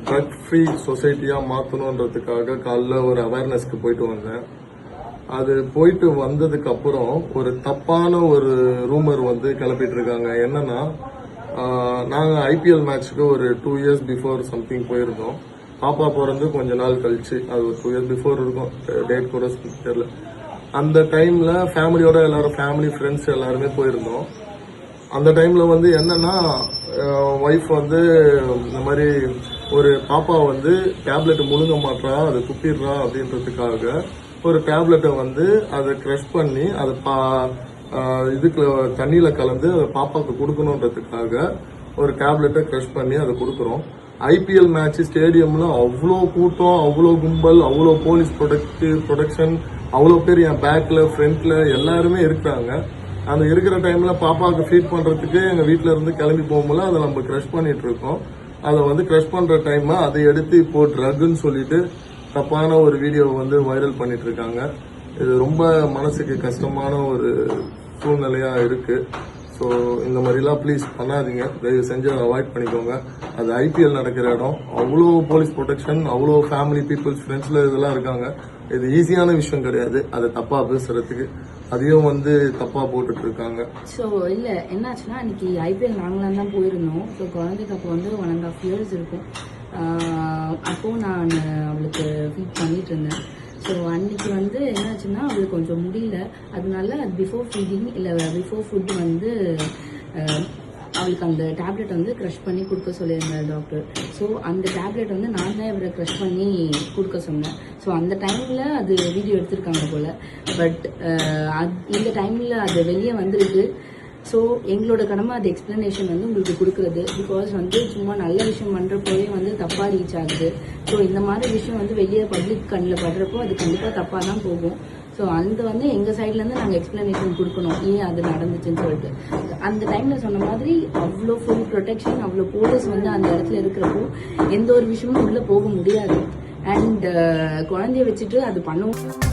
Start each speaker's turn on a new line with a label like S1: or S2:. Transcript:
S1: Drug free சொசைட்டியாக மாற்றணுன்றதுக்காக காலைல ஒரு அவேர்னஸ்க்கு போயிட்டு வந்தேன். அது போயிட்டு வந்ததுக்கு அப்புறம் ஒரு தப்பான ஒரு ரூமர் வந்து கிளப்பிட்டு இருக்காங்க. என்னன்னா, நாங்கள் ஐபிஎல் மேட்ச்சுக்கு ஒரு 2 years பிஃபோர் சம்திங் போயிருந்தோம். பாப்பா பிறந்து கொஞ்ச நாள் கழிச்சு, அது ஒரு 2 years பிஃபோர் இருக்கும், டேட் கூட தெரியல. அந்த டைம்ல ஃபேமிலியோட எல்லாரும் ஃபேமிலி ஃப்ரெண்ட்ஸ் எல்லாருமே போயிருந்தோம். அந்த டைம்ல வந்து என்னன்னா, ஒய்ஃப் வந்து இந்த மாதிரி ஒரு பாப்பா வந்து டேப்லெட் முழுங்க மாட்டா, அதை துப்பிடுறா அப்படின்றதுக்காக ஒரு டேப்லெட்டை வந்து அதை க்ரஷ் பண்ணி அதை இதுக்கு தண்ணியில கலந்து அதை பாப்பாவுக்கு கொடுக்கணுன்றதுக்காக ஒரு டேப்லெட்டை க்ரஷ் பண்ணி அதை கொடுக்குறோம். ஐபிஎல் மேட்ச் ஸ்டேடியம்ல அவ்வளோ கூட்டம், அவ்வளோ கும்பல், அவ்வளோ போலீஸ் ப்ரொடெக்ஷன், அவ்வளோ பேர் என் பேக்ல ஃப்ரண்ட்ல எல்லாருமே இருக்கிறாங்க. அந்த இருக்கிற டைம்ல பாப்பாவுக்கு ஃபீட் பண்றதுக்கு எங்க வீட்டுல இருந்து கிளம்பி போகும்போது அதை நம்ம க்ரஷ் பண்ணிட்டு இருக்கோம். அதை வந்து க்ரஷ் பண்ற டைம் அதை எடுத்து இப்போ ட்ரக்னு சொல்லிட்டு தப்பான ஒரு வீடியோ வந்து வைரல் பண்ணிட்டு இருக்காங்க. இது ரொம்ப மனசுக்கு கஷ்டமான ஒரு சூழ்நிலையா இருக்கு. ஸோ இந்த மாதிரிலாம் ப்ளீஸ் பண்ணாதீங்க, தயவு செஞ்சு அவாய்ட் பண்ணிக்கோங்க. அது ஐபிஎல் நடக்கிற இடம், அவ்வளோ போலீஸ் ப்ரொடெக்ஷன், அவ்வளோ ஃபேமிலி பீப்புள்ஸ் ஃப்ரெண்ட்ஸ்ல இதெல்லாம் இருக்காங்க. இது ஈஸியான விஷயம் கிடையாது அதை தப்பா பேசுறதுக்கு. அதையும் வந்து தப்பா போட்டுட்டு இருக்காங்க.
S2: ஸோ இல்ல என்னாச்சுன்னா, அன்னைக்கு ஐபிஎல் நாங்களாம் தான் போயிருந்தோம். ஸோ குழந்தைக்கு அப்போ வந்து 1.5 years இருக்கும். அப்போ நான் அவளுக்கு ஃபீட் பண்ணிட்டு இருந்தேன். ஸோ அன்னைக்கு வந்து என்னாச்சுன்னா, அவளுக்கு கொஞ்சம் முடியல. அதனால பிஃபோர் ஃபீடிங் இல்லை பிஃபோர் ஃபுட் வந்து அவளுக்கு அந்த டேப்லெட் வந்து க்ரஷ் பண்ணி கொடுக்க சொல்லியிருந்தார் டாக்டர். ஸோ அந்த டேப்லெட் வந்து நான் தான் இவரை க்ரஷ் பண்ணி கொடுக்க சொன்னேன். ஸோ அந்த டைமில் அது வீடியோ எடுத்திருக்காங்க போல். பட் இந்த டைமில் அது வெளியே வந்திருக்கு. ஸோ எங்களோட கடமை அது எக்ஸ்பிளனேஷன் வந்து உங்களுக்கு கொடுக்குறது. பிகாஸ் வந்து சும்மா நல்ல விஷயம் பண்ணுறப்போவே வந்து தப்பாக ரீச் ஆகுது. ஸோ இந்த மாதிரி விஷயம் வந்து வெளியே பப்ளிக் கண்ணில் படுறப்போ அது கண்டிப்பாக தப்பாக தான் போகும். ஸோ அந்த வந்து எங்கள் சைட்லேருந்து நாங்கள் எக்ஸ்பிளனேஷன் கொடுக்கணும், ஏன் அது நடந்துச்சுன்னு சொல்லிட்டு. அந்த டைமில் சொன்ன மாதிரி அவ்வளோ ஃபுல் ப்ரொடெக்ஷன், அவ்வளோ போலீஸ் வந்து அந்த இடத்துல இருக்கிறப்போ எந்த ஒரு விஷயமும் உள்ளே போக முடியாது. அண்ட் குழந்தைய வச்சுட்டு அது பண்ணவும்